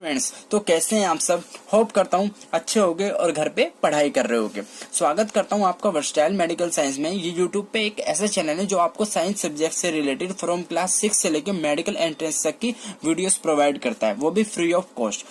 Friends, तो कैसे हैं आप सब। होप करता हूँ अच्छे होगे और घर पे पढ़ाई कर रहे होगे। स्वागत करता हूँ आपका वर्सटाइल मेडिकल साइंस में। ये यूट्यूब पे एक ऐसा चैनल है जो आपको साइंस सब्जेक्ट से रिलेटेड फ्रॉम क्लास 6 से लेकर मेडिकल एंट्रेंस तक की वीडियोस प्रोवाइड करता है, वो भी फ्री ऑफ कॉस्ट।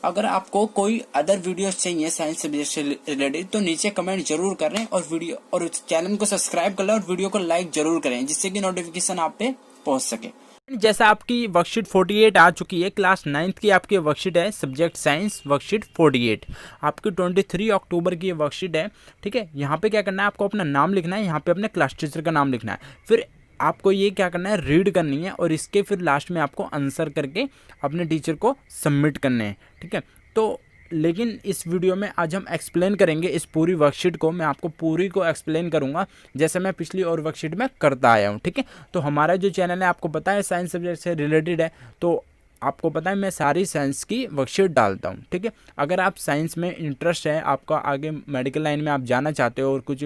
अगर आपको कोई अदर वीडियोस चाहिए साइंस सब्जेक्ट से रिलेटेड तो नीचे कमेंट जरूर करें और चैनल को सब्सक्राइब कर लें और वीडियो को लाइक जरूर करें, जिससे कि नोटिफिकेशन आप पे पहुंच सके। जैसा आपकी वर्कशीट 48 आ चुकी है, क्लास 9th की आपकी वर्कशीट है, सब्जेक्ट साइंस वर्कशीट 48 आपकी 23 अक्टूबर की ये वर्कशीट है। ठीक है, यहाँ पे क्या करना है, आपको अपना नाम लिखना है, यहाँ पे अपने क्लास टीचर का नाम लिखना है, फिर आपको ये क्या करना है, रीड करनी है और इसके फिर लास्ट में आपको आंसर करके अपने टीचर को सबमिट करने हैं। ठीक है, तो लेकिन इस वीडियो में आज हम एक्सप्लेन करेंगे इस पूरी वर्कशीट को। मैं आपको पूरी को एक्सप्लेन करूंगा जैसे मैं पिछली और वर्कशीट में करता आया हूं। ठीक है, तो हमारा जो चैनल है आपको पता है साइंस सब्जेक्ट से रिलेटेड है, तो आपको पता है मैं सारी साइंस की वर्कशीट डालता हूं। ठीक है, अगर आप साइंस में इंटरेस्ट है, आपका आगे मेडिकल लाइन में आप जाना चाहते हो और कुछ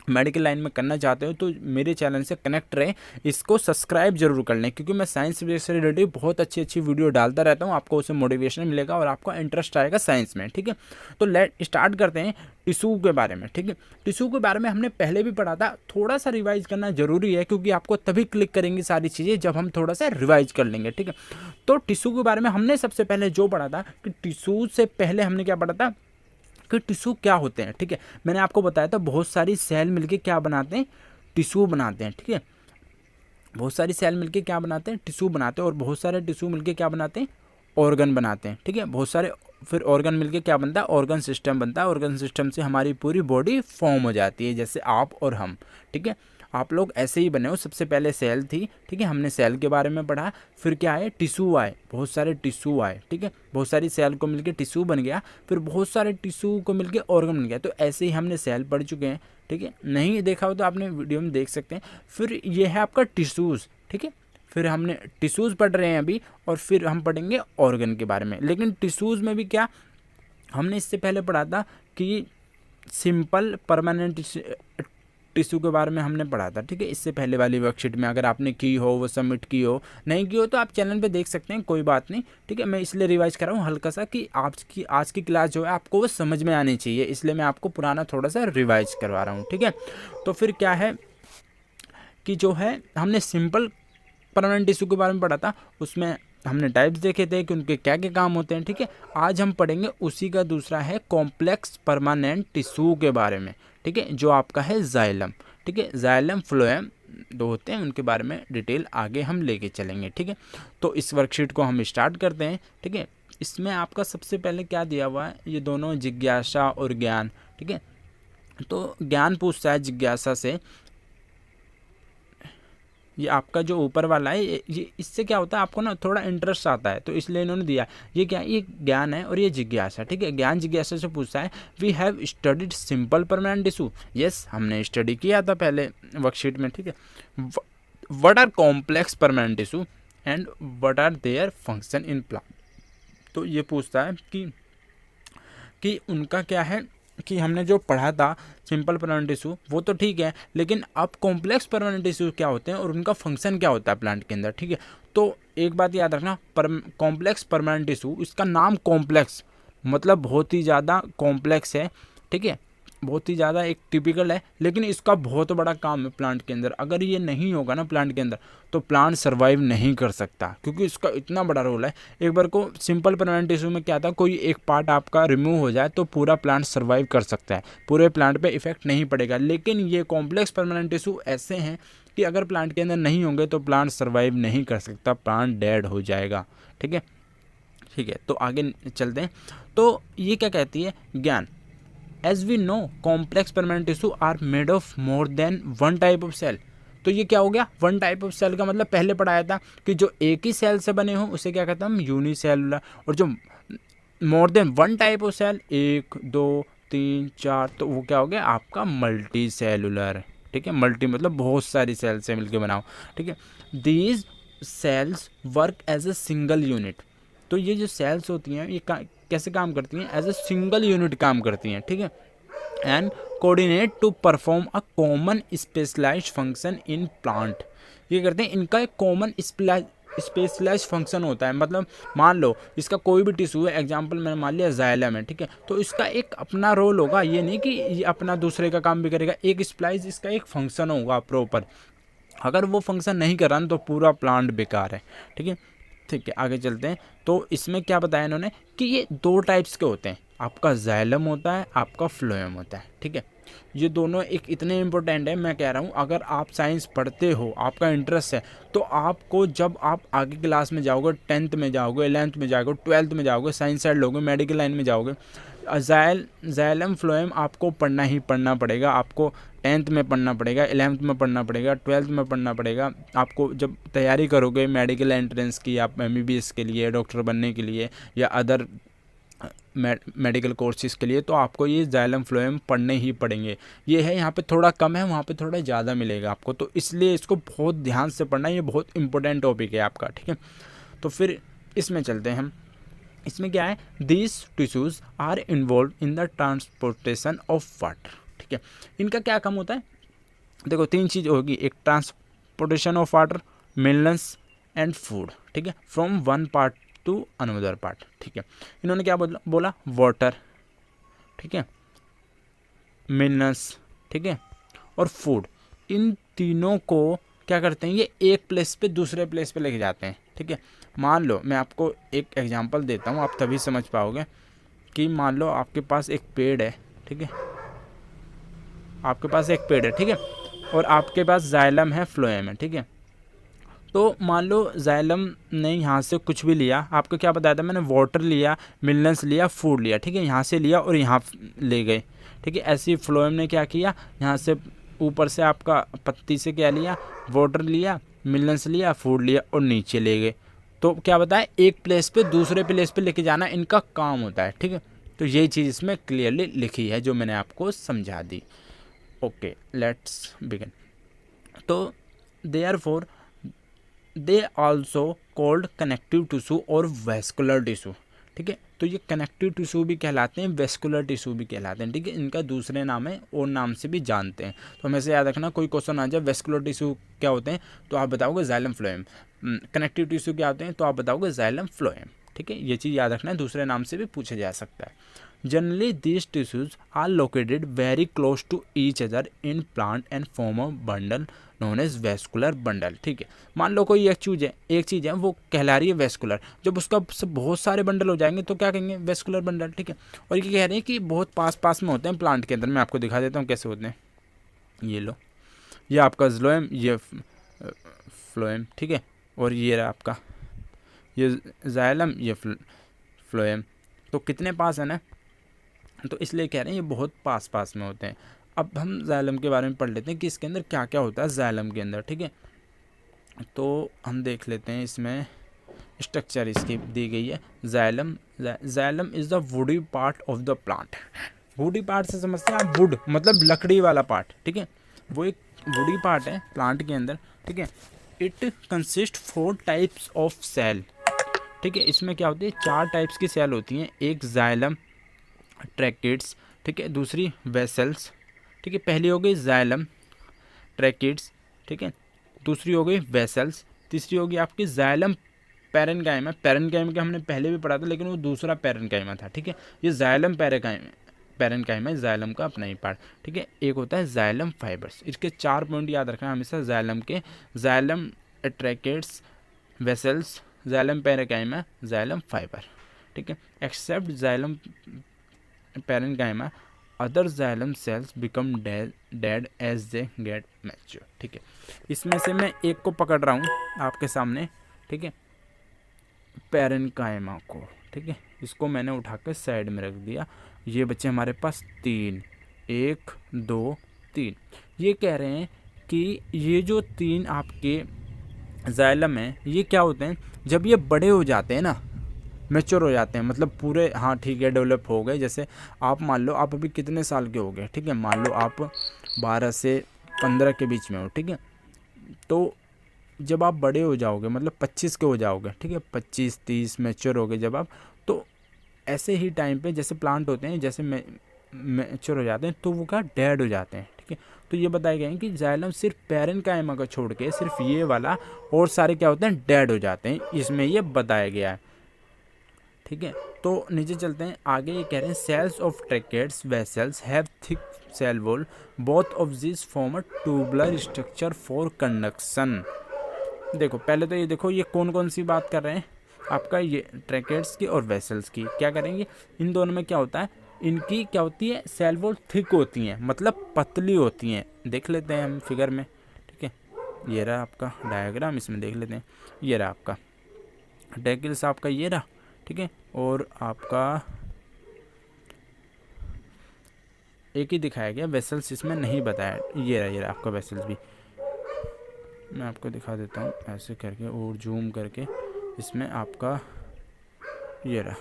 मेडिकल लाइन में करना चाहते हो तो मेरे चैनल से कनेक्ट रहें, इसको सब्सक्राइब जरूर कर लें, क्योंकि मैं साइंस सब्जेक्ट से रिलेटेड बहुत अच्छी अच्छी वीडियो डालता रहता हूं। आपको उससे मोटिवेशन मिलेगा और आपका इंटरेस्ट आएगा साइंस में। ठीक है, तो लेट स्टार्ट करते हैं टिश्यू के बारे में। ठीक है, टिश्यू के बारे में हमने पहले भी पढ़ा था, थोड़ा सा रिवाइज करना जरूरी है, क्योंकि आपको तभी क्लिक करेंगी सारी चीज़ें जब हम थोड़ा सा रिवाइज कर लेंगे। ठीक है, तो टिश्यू के बारे में हमने सबसे पहले जो पढ़ा था कि टिश्यू से पहले हमने क्या पढ़ा था कि टिश्यू क्या होते हैं। ठीक है, मैंने आपको बताया था बहुत सारी सेल मिलके क्या बनाते हैं, टिश्यू बनाते हैं। ठीक है, बहुत सारी सेल मिलके क्या बनाते हैं, टिश्यू बनाते हैं, और बहुत सारे टिश्यू मिलके क्या बनाते हैं, ऑर्गन बनाते हैं। ठीक है, बहुत सारे फिर ऑर्गन मिलके क्या बनता है, ऑर्गन सिस्टम बनता है। ऑर्गन सिस्टम से हमारी पूरी बॉडी फॉर्म हो जाती है, जैसे आप और हम। ठीक है, आप लोग ऐसे ही बने हो। सबसे पहले सेल थी, ठीक है, हमने सेल के बारे में पढ़ा, फिर क्या आए, टिश्यू आए, बहुत सारे टिश्यू आए। ठीक है, बहुत सारी सेल को मिलके टिश्यू बन गया, फिर बहुत सारे टिश्यू को मिलके ऑर्गन बन गया। तो ऐसे ही हमने सेल पढ़ चुके हैं। ठीक है, नहीं देखा हो तो आपने वीडियो में देख सकते हैं। फिर ये है आपका टिश्यूज़। ठीक है, फिर हमने टिश्यूज़ पढ़ रहे हैं अभी, और फिर हम पढ़ेंगे ऑर्गन के बारे में। लेकिन टिश्यूज़ में भी क्या हमने इससे पहले पढ़ा था कि सिंपल परमानेंट टिश्यू के बारे में हमने पढ़ा था। ठीक है, इससे पहले वाली वर्कशीट में अगर आपने की हो, वो सबमिट की हो, नहीं की हो तो आप चैनल पे देख सकते हैं, कोई बात नहीं। ठीक है, मैं इसलिए रिवाइज कर रहा हूँ हल्का सा कि आज की क्लास जो है आपको वो समझ में आनी चाहिए, इसलिए मैं आपको पुराना थोड़ा सा रिवाइज करवा रहा हूँ। ठीक है, तो फिर क्या है कि जो है हमने सिंपल परमानेंट टिश्यू के बारे में पढ़ा था, उसमें हमने टाइप्स देखे थे कि उनके क्या क्या काम होते हैं। ठीक है, आज हम पढ़ेंगे उसी का दूसरा है कॉम्प्लेक्स परमानेंट टिश्यू के बारे में। ठीक है, जो आपका है जाइलम। ठीक है, जाइलम फ्लोएम दो होते हैं, उनके बारे में डिटेल आगे हम लेके चलेंगे। ठीक है, तो इस वर्कशीट को हम स्टार्ट करते हैं। ठीक है, इसमें आपका सबसे पहले क्या दिया हुआ है, ये दोनों जिज्ञासा और ज्ञान। ठीक है, तो ज्ञान पूछता है जिज्ञासा से, ये आपका जो ऊपर वाला है ये इससे क्या होता है, आपको ना थोड़ा इंटरेस्ट आता है, तो इसलिए इन्होंने दिया। ये क्या, ये ज्ञान है और ये जिज्ञासा। ठीक है, ज्ञान जिज्ञासा से पूछता है, we have studied simple permanent tissue. Yes, हमने स्टडी किया था पहले वर्कशीट में। ठीक है, what are complex permanent tissue and what are their function in plant. तो ये पूछता है कि उनका क्या है, कि हमने जो पढ़ा था सिंपल परमानेंट टिश्यू वो तो ठीक है, लेकिन अब कॉम्प्लेक्स परमानेंट टिश्यू क्या होते हैं और उनका फंक्शन क्या होता है प्लांट के अंदर। ठीक है, तो एक बात याद रखना, कॉम्प्लेक्स परमानेंट टिश्यू, इसका नाम कॉम्प्लेक्स मतलब बहुत ही ज़्यादा कॉम्प्लेक्स है। ठीक है, बहुत ही ज़्यादा एक टिपिकल है, लेकिन इसका बहुत बड़ा काम है प्लांट के अंदर। अगर ये नहीं होगा ना प्लांट के अंदर तो प्लांट सर्वाइव नहीं कर सकता, क्योंकि इसका इतना बड़ा रोल है। एक बार को सिंपल परमानेंट टिश्यू में क्या था, कोई एक पार्ट आपका रिमूव हो जाए तो पूरा प्लांट सर्वाइव कर सकता है, पूरे प्लांट पे इफेक्ट नहीं पड़ेगा। लेकिन ये कॉम्प्लेक्स परमानेंट टिश्यू ऐसे हैं कि अगर प्लांट के अंदर नहीं होंगे तो प्लांट सर्वाइव नहीं कर सकता, प्लांट डेड हो जाएगा। ठीक है, ठीक है, तो आगे चलते हैं। तो ये क्या कहती है, ज्ञान, as we know complex permanent tissue are made of more than one type of cell. तो ये क्या हो गया, वन टाइप ऑफ सेल का मतलब पहले पढ़ाया था कि जो एक ही सेल से बने हो उसे क्या कहते हैं हम, यूनिसेलुलर। और जो more than one type of cell, 1 2 3 4, तो वो क्या हो गया आपका मल्टी सेलुलर। ठीक है, मल्टी मतलब बहुत सारी सेल से मिलकर बनाओ। ठीक है, these cells work as a single unit. तो ये जो सेल्स होती हैं ये कैसे काम करती हैं, एज ए सिंगल यूनिट काम करती हैं। ठीक है, and coordinate to perform a common specialised function in plant. ये करते हैं, इनका एक कॉमन स्पेशलाइज फंक्शन होता है। मतलब मान लो इसका कोई भी टिश्यू है, एग्जांपल मैंने मान लिया जाइलम है, ठीक है, तो इसका एक अपना रोल होगा, ये नहीं कि ये अपना दूसरे का काम भी करेगा। एक स्प्लाइस इसका एक फंक्शन होगा प्रॉपर, अगर वो फंक्शन नहीं कर रहा ना तो पूरा प्लांट बेकार है। ठीक है, ठीक है, आगे चलते हैं। तो इसमें क्या बताया इन्होंने कि ये दो टाइप्स के होते हैं, आपका जाइलम होता है, आपका फ्लोएम होता है। ठीक है, ये दोनों एक इतने इम्पोर्टेंट है, मैं कह रहा हूँ अगर आप साइंस पढ़ते हो, आपका इंटरेस्ट है, तो आपको जब आप आगे क्लास में जाओगे, 10th में जाओगे, 11th में जाओगे, 12th में जाओगे, साइंस साइड लोगे, मेडिकल लाइन में जाओगे, जाइलम फ्लोएम आपको पढ़ना ही पढ़ना पड़ेगा। आपको 10th में पढ़ना पड़ेगा, 11th में पढ़ना पड़ेगा, 12th में पढ़ना पड़ेगा। आपको जब तैयारी करोगे मेडिकल एंट्रेंस की, आप MBBS के लिए, डॉक्टर बनने के लिए या अदर मेडिकल कोर्सेज के लिए, तो आपको ये जाइलम फ्लोएम पढ़ने ही पड़ेंगे। ये है यहाँ पे थोड़ा कम है, वहाँ पे थोड़ा ज़्यादा मिलेगा आपको, तो इसलिए इसको बहुत ध्यान से पढ़ना, ये बहुत इंपॉर्टेंट टॉपिक है आपका। ठीक है, तो फिर इसमें चलते हैं हम। इसमें क्या है, these tissues are involve in the transportation of water. ठीक है, इनका क्या काम होता है, देखो 3 चीज़ होगी, एक transportation of water, minerals and food. ठीक है, from one part to another part. ठीक है, इन्होंने क्या बोला वाटर, ठीक है, मिनरल्स, ठीक है, और फूड, इन तीनों को क्या करते हैं, ये एक प्लेस पे दूसरे प्लेस पे लेके जाते हैं। ठीक है, मान लो मैं आपको एक एग्जांपल देता हूँ, आप तभी समझ पाओगे कि मान लो आपके पास एक पेड़ है, ठीक है, आपके पास एक पेड़ है, ठीक है, और आपके पास जाइलम है, फ्लोएम है। ठीक है, तो मान लो जाइलम ने यहाँ से कुछ भी लिया, आपको क्या बताया था मैंने, वाटर लिया, मिनरल्स लिया, फूड लिया। ठीक है, यहाँ से लिया और यहाँ ले गए। ठीक है, ऐसे ही फ्लोएम ने क्या किया, यहाँ से ऊपर से आपका पत्ती से क्या लिया, वाटर लिया, मिनरल्स लिया, फूड लिया और नीचे ले गए। तो क्या बताया, एक प्लेस पे दूसरे प्लेस पे लेके जाना इनका काम होता है। ठीक है, तो यही चीज़ इसमें क्लियरली लिखी है जो मैंने आपको समझा दी। Okay, let's begin. तो therefore they also called connective tissue और वेस्कुलर टिश्यू। ठीक है, तो ये कनेक्टिव टिश्यू भी कहलाते हैं, वेस्कुलर टिश्यू भी कहलाते हैं। ठीक है, इनका दूसरे नाम है और नाम से भी जानते हैं। तो हमेशा याद रखना, कोई क्वेश्चन आ जाए वेस्कुलर टिश्यू क्या होते हैं तो आप बताओगे जाइलम फ्लोएम, कनेक्टिव टिश्यू क्या होते हैं तो आप बताओगे जाइलम फ्लोएम। ठीक है, ये चीज़ याद रखना है, दूसरे नाम से भी पूछा जा सकता है। Generally, these tissues are located very close to each other in plant and form a bundle known as vascular bundle। ठीक है, मान लो कोई एक चीज़ है वो कहला रही है वेस्कुलर, जब उसका सब बहुत सारे बंडल हो जाएंगे तो क्या कहेंगे, वेस्कुलर बंडल। ठीक है, और ये कह रहे हैं कि बहुत पास पास में होते हैं प्लांट के अंदर। मैं आपको दिखा देता हूँ कैसे होते हैं। ये लो, ये आपका ज़लोएम, ये फ्लोएम, ठीक है, और ये रहा आपका ये जाइलम, ये फ्लोएम। तो कितने पास है ना, तो इसलिए कह रहे हैं ये बहुत पास पास में होते हैं। अब हम जाइलम के बारे में पढ़ लेते हैं कि इसके अंदर क्या क्या होता है जाइलम के अंदर। ठीक है, तो हम देख लेते हैं, इसमें स्ट्रक्चर इसकी दी गई है। Xylem is the woody part of the plant. Woody part से समझते हैं आप, वुड मतलब लकड़ी वाला पार्ट। ठीक है, वो एक वुडी पार्ट है प्लांट के अंदर। ठीक है, it consist 4 types of cell. ठीक है, इसमें क्या होती है, 4 टाइप्स की सेल होती हैं। एक जाइलम ट्रैकिड्स, ठीक है, दूसरी वेसल्स। ठीक है, पहली हो गई जाइलम ट्रैकिड्स, ठीक है, दूसरी हो गई वेसल्स, तीसरी होगी आपकी जाइलम पैरेन्काइमा। पैरेन्काइमा का हमने पहले भी पढ़ा था लेकिन वो दूसरा पैरेन्काइमा था। ठीक है, ये जाइलम पैरेन्काइमा है, जाइलम का अपना ही पार्ट। ठीक है, एक होता है जाइलम फाइबर्स। इसके 4 पॉइंट याद रखना हमेशा जाइलम के, xylem tracheids, vessels, xylem parenchyma, xylem fibre. ठीक है, except xylem parenchyma other xylem cells become dead as they get mature. ठीक है, इसमें से मैं एक को पकड़ रहा हूँ आपके सामने। ठीक है, पैरेन्काइमा को। ठीक है, इसको मैंने उठा कर साइड में रख दिया। ये बच्चे हमारे पास 3, 1 2 3। ये कह रहे हैं कि ये जो 3 आपके जाइलम हैं ये क्या होते हैं, जब ये बड़े हो जाते हैं ना, मैच्योर हो जाते हैं, मतलब पूरे, हाँ ठीक है, डेवलप हो गए। जैसे आप मान लो आप अभी कितने साल के हो गए, ठीक है, मान लो आप 12 से 15 के बीच में हो। ठीक है, तो जब आप बड़े हो जाओगे मतलब 25 के हो जाओगे, ठीक है, 25-30 मैच्योर हो गए जब आप, तो ऐसे ही टाइम पे जैसे प्लांट होते हैं, जैसे मैच्योर हो जाते हैं तो वो क्या डेड हो जाते हैं। ठीक ठीक है। तो ये बताए गए हैं कि जाइलम सिर्फ पैरेन्काइमा को छोड़ के सिर्फ ये वाला और सारे क्या होते हैं, डेड हो जाते हैं, इसमें ये बताया गया है, ठीक है। तो नीचे चलते हैं आगे, ये कह रहे हैं cells of tracheids vessels have thick cell wall, both of this form a tubular structure for conduction. देखो पहले तो ये देखो ये कौन कौन सी बात कर रहे हैं, आपका ये ट्रैकेट्स की और वेसल्स की। क्या करेंगे, इन दोनों में क्या होता है, इनकी क्या होती है, सेल वॉल थिक होती हैं, मतलब पतली होती हैं। देख लेते हैं हम फिगर में, ठीक है। ये रहा आपका डायग्राम, इसमें देख लेते हैं। ये रहा आपका ट्रैकेट्स, आपका ये रहा, ठीक है। और आपका एक ही दिखाया गया, वेसल्स इसमें नहीं बताया। ये रहा आपका वेसल्स भी, मैं आपको दिखा देता हूँ ऐसे करके और जूम करके। इसमें आपका ये रहा,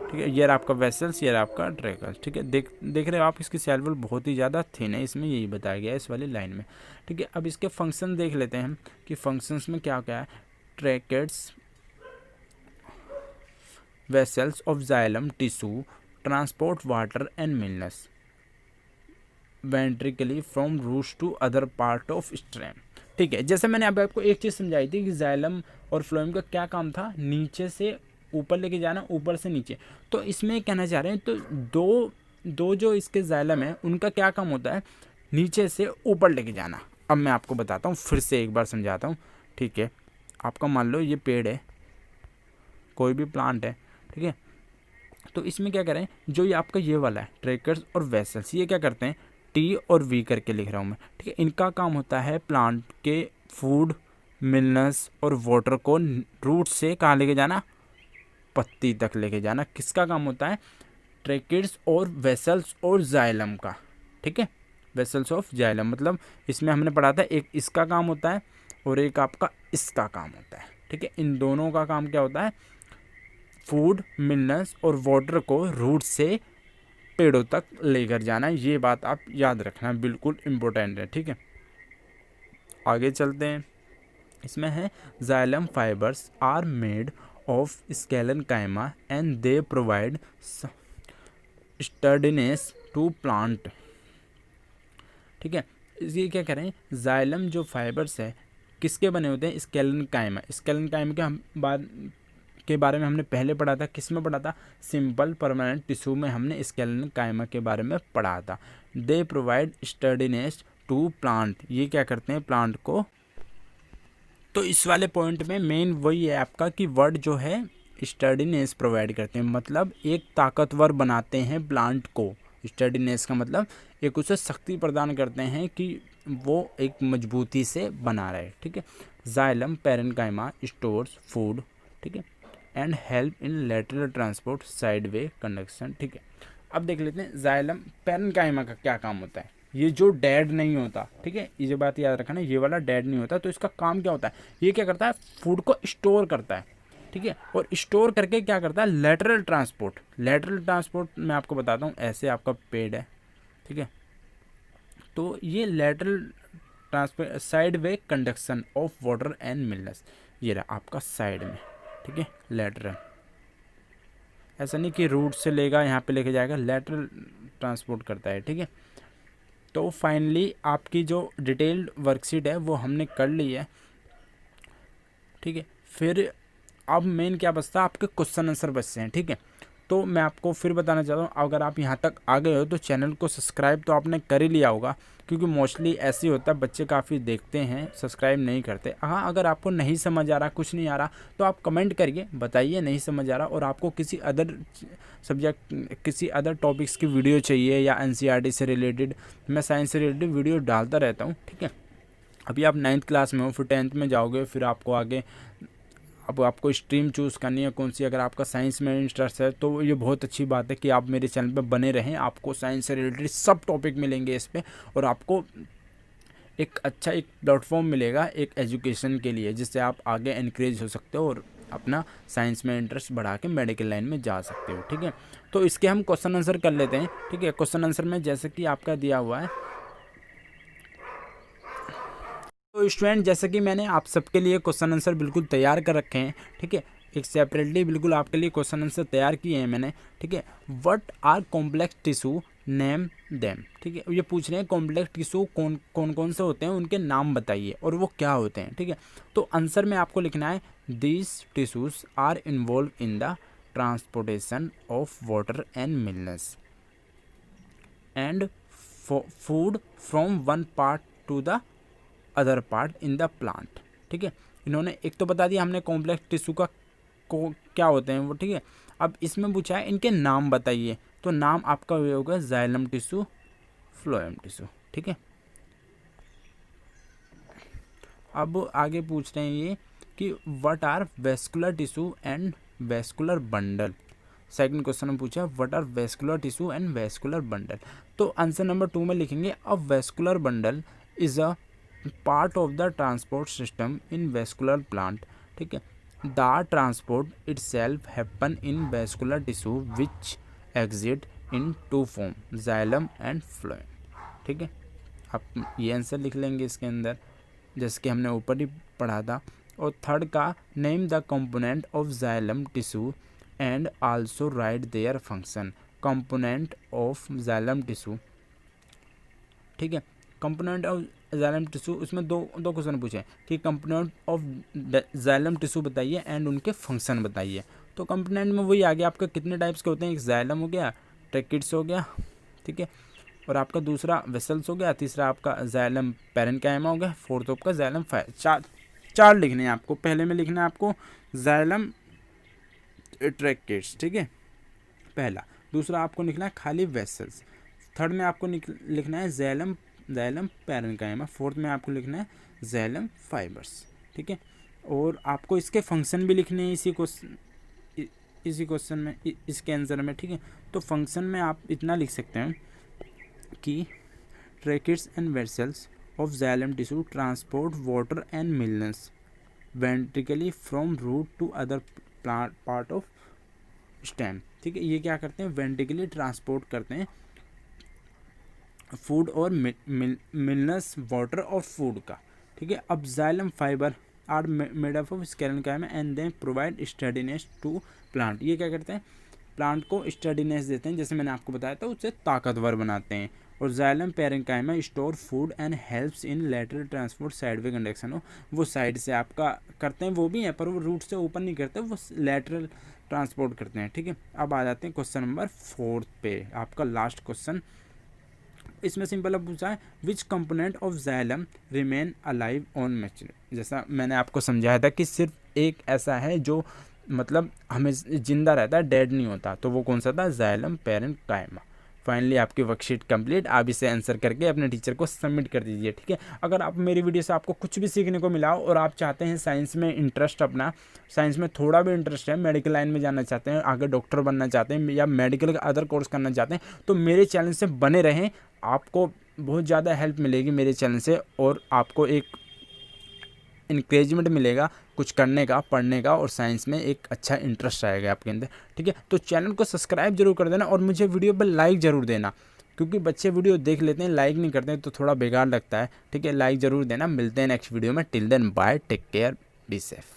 ठीक है। ये रहा आपका वेसल्स, ये रहा आपका ट्रैकेट्स, ठीक है। देख रहे हो आप, इसकी सेल वॉल बहुत ही ज़्यादा थिन है, इसमें यही बताया गया है इस वाली लाइन में, ठीक है। अब इसके फंक्शन देख लेते हैं हम कि फंक्शंस में क्या क्या है। Tracheids vessels of xylem tissue transport water and minerals vertically from roots to other part of stem, ठीक है। जैसे मैंने अभी आपको एक चीज़ समझाई थी कि जाइलम और फ्लोएम का क्या काम था, नीचे से ऊपर लेके जाना, ऊपर से नीचे। तो इसमें कहना चाह रहे हैं, तो दो जो इसके जाइलम है उनका क्या काम होता है, नीचे से ऊपर लेके जाना। अब मैं आपको बताता हूँ, फिर से एक बार समझाता हूँ, ठीक है। आपका मान लो ये पेड़ है, कोई भी प्लांट है, ठीक है। तो इसमें क्या करें, जो ये आपका ये वाला है ट्रैकेट्स और वेसल्स, ये क्या करते हैं, टी और वी करके लिख रहा हूँ मैं, ठीक है। इनका काम होता है प्लांट के फूड, मिनरल्स और वाटर को रूट से कहाँ लेके जाना, पत्ती तक लेके जाना। किसका काम होता है, ट्रैकेट्स और वेसल्स और जाइलम का, ठीक है। वेसल्स ऑफ जाइलम मतलब इसमें हमने पढ़ा था, एक इसका काम होता है और एक आपका इसका काम होता है, ठीक है। इन दोनों का काम क्या होता है, फूड, मिनरल्स और वाटर को रूट से पेड़ों तक लेकर जाना। ये बात आप याद रखना, बिल्कुल इम्पोर्टेंट है, ठीक है। आगे चलते हैं, इसमें है xylem fibres are made of sclerenchyma and they provide sturdiness to plant, ठीक है। ये क्या करें, जाइलम जो फाइबर्स है किसके बने होते हैं, स्केलेनकाइमा। स्केलेनकाइमा के बारे में हमने पहले पढ़ा था, किस में पढ़ा था, सिंपल परमानेंट टिश्यू में हमने स्केलेनकाइमा के बारे में पढ़ा था। दे प्रोवाइड स्टर्डीनेस टू प्लांट, ये क्या करते हैं, प्लांट को। तो इस वाले पॉइंट में मेन वही है आपका कि वर्ड जो है स्टर्डीनेस प्रोवाइड करते हैं, मतलब एक ताकतवर बनाते हैं प्लांट को। स्टर्डीनेस का मतलब एक उसे शक्ति प्रदान करते हैं कि वो एक मजबूती से बना रहे, ठीक है। जाइलम पैरेन्काइमा स्टोर्स फूड, ठीक है, and help in lateral transport side way conduction, ठीक है। अब देख लेते हैं जाइलम पैरेन्काइमा का क्या काम होता है। ये जो डेड नहीं होता, ठीक है, ये बात याद रखना, ये वाला डेड नहीं होता। तो इसका काम क्या होता है, ये क्या करता है, फूड को स्टोर करता है, ठीक है। और स्टोर करके क्या करता है, लेटरल ट्रांसपोर्ट। लेटरल ट्रांसपोर्ट मैं आपको बताता हूँ, ऐसे आपका पेड़ है, ठीक है। तो ये lateral transport side way conduction of water and minerals, ये रहा आपका साइड में, ठीक है, लेटरल। ऐसा नहीं कि रूट से लेगा यहाँ पे लेके जाएगा, लेटरल ट्रांसपोर्ट करता है, ठीक है। तो फाइनली आपकी जो डिटेल्ड वर्कशीट है वो हमने कर ली है, ठीक है। फिर अब मेन क्या बचता है, आपके क्वेश्चन आंसर बचते हैं, ठीक है। तो मैं आपको फिर बताना चाहता हूँ, अगर आप यहाँ तक आ गए हो तो चैनल को सब्सक्राइब तो आपने कर ही लिया होगा, क्योंकि मोस्टली ऐसे ही होता है, बच्चे काफ़ी देखते हैं सब्सक्राइब नहीं करते। हाँ, अगर आपको नहीं समझ आ रहा, कुछ नहीं आ रहा, तो आप कमेंट करिए, बताइए नहीं समझ आ रहा, और आपको किसी अदर सब्जेक्ट, किसी अदर टॉपिक्स की वीडियो चाहिए या एनसीईआरटी से रिलेटेड, मैं साइंस से रिलेटेड वीडियो डालता रहता हूँ, ठीक है। अभी आप 9th क्लास में हो, फिर 10th में जाओगे, फिर आपको आगे अब आपको स्ट्रीम चूज़ करनी है कौन सी। अगर आपका साइंस में इंटरेस्ट है तो ये बहुत अच्छी बात है कि आप मेरे चैनल पे बने रहें, आपको साइंस से रिलेटेड सब टॉपिक मिलेंगे इस पे, और आपको एक अच्छा एक प्लेटफॉर्म मिलेगा एक एजुकेशन के लिए, जिससे आप आगे इनक्रेज हो सकते हो और अपना साइंस में इंटरेस्ट बढ़ा के मेडिकल लाइन में जा सकते हो, ठीक है। तो इसके हम क्वेश्चन आंसर कर लेते हैं, ठीक है। क्वेश्चन आंसर में जैसे कि आपका दिया हुआ है, तो स्टूडेंट जैसे कि मैंने आप सबके लिए क्वेश्चन आंसर बिल्कुल तैयार कर रखे हैं, ठीक है। एक सेपरेटली बिल्कुल आपके लिए क्वेश्चन आंसर तैयार किए हैं मैंने, ठीक है। What are complex tissue name them. ठीक है, ये पूछ रहे हैं कॉम्प्लेक्स टिश्यू कौन से होते हैं, उनके नाम बताइए और वो क्या होते हैं। ठीक है, तो आंसर में आपको लिखना है these tissues are involve in the transportation of water and minerals and food from one part to the other part in the plant. ठीक है, इन्होंने एक तो बता दिया हमने कॉम्प्लेक्स टिश्यू का क्या होते हैं वो। ठीक है, अब इसमें पूछा है इनके नाम बताइए, तो नाम आपका ये होगा जाइलम टिश्यू, फ्लोएम टिश्यू। ठीक है, अब आगे पूछ रहे हैं ये कि what are vascular tissue and vascular bundle. Second question में पूछा what are vascular tissue and vascular bundle, तो आंसर नंबर 2 में लिखेंगे a vascular bundle is a part of the transport system in vascular plant. ठीक है, the transport itself happen in vascular tissue which exist in two form xylem and phloem. ठीक है, आप ये answer लिख लेंगे इसके अंदर जैसे कि हमने ऊपर ही पढ़ा था। और थर्ड का name the component of xylem tissue and also right their function. Component of xylem tissue, ठीक है, कंपोनेंट ऑफ जाइलम टिश्यू, उसमें दो क्वेश्चन पूछे कि कंपोनेंट ऑफ जाइलम टिश्यू बताइए एंड उनके फंक्शन बताइए। तो कंपोनेंट में वही आ गया आपका कितने टाइप्स के होते हैं, एक जाइलम हो गया, ट्रैकिड्स हो गया, ठीक है, और आपका दूसरा वेसल्स हो गया, तीसरा आपका जाइलम पैरेन्काइमा हो गया, फोर्थ आपका जाइलम फाइबर। चार लिखने हैं आपको। पहले में लिखना है आपको जाइलम ट्रैकिड्स, ठीक है, पहला। दूसरा आपको लिखना है खाली वेसल्स। थर्ड में आपको लिखना है जाइलम पैरेन्काइमा। फोर्थ में आपको लिखना है जाइलम फाइबर्स। ठीक है, और आपको इसके फंक्शन भी लिखने हैं इसी क्वेश्चन में, इसके आंसर में। ठीक है, तो फंक्शन में आप इतना लिख सकते हैं कि tracheids and vessels of xylem tissue transport water and minerals vertically from root to other part of stem. ठीक है, ये क्या करते हैं, वेंट्रिकली ट्रांसपोर्ट करते हैं फूड और मिनरल्स, वाटर और फूड का। ठीक है, अब xylem fibre are made up of skeleton and they provide sturdiness to plant. ये क्या करते हैं, प्लांट को स्टडीनेस देते हैं, जैसे मैंने आपको बताया था, उससे ताकतवर बनाते हैं। और xylem parenchyma store food and helps in lateral transport sideway conduction हो, वो साइड से आपका करते हैं, वो भी है पर वो रूट से ऊपर नहीं करते, वो लेटरल ट्रांसपोर्ट करते हैं। ठीक है, अब आ जाते हैं क्वेश्चन नंबर 4 पे, आपका लास्ट क्वेश्चन। इसमें सिंपल अब पूछा है विच component of xylem remain alive on maturity. जैसा मैंने आपको समझाया था कि सिर्फ एक ऐसा है जो मतलब हमें जिंदा रहता है, डेड नहीं होता, तो वो कौन सा था, जाइलम पैरेन्काइमा। फाइनली आपकी वर्कशीट कंप्लीट। आप इसे आंसर करके अपने टीचर को सबमिट कर दीजिए। ठीक है, अगर आप मेरी वीडियो से आपको कुछ भी सीखने को मिला हो और आप चाहते हैं साइंस में इंटरेस्ट, अपना साइंस में थोड़ा भी इंटरेस्ट है, मेडिकल लाइन में जाना चाहते हैं, आगे डॉक्टर बनना चाहते हैं या मेडिकल का अदर कोर्स करना चाहते हैं, तो मेरे चैनल से बने रहें। आपको बहुत ज़्यादा हेल्प मिलेगी मेरे चैनल से और आपको एक इंकरेजमेंट मिलेगा कुछ करने का, पढ़ने का, और साइंस में एक अच्छा इंटरेस्ट आएगा आपके अंदर। ठीक है, तो चैनल को सब्सक्राइब जरूर कर देना और मुझे वीडियो पर लाइक ज़रूर देना, क्योंकि बच्चे वीडियो देख लेते हैं, लाइक नहीं करते हैं तो थोड़ा बेकार लगता है। ठीक है, लाइक ज़रूर देना। मिलते हैं नेक्स्ट वीडियो में। Till then bye, take care, be safe.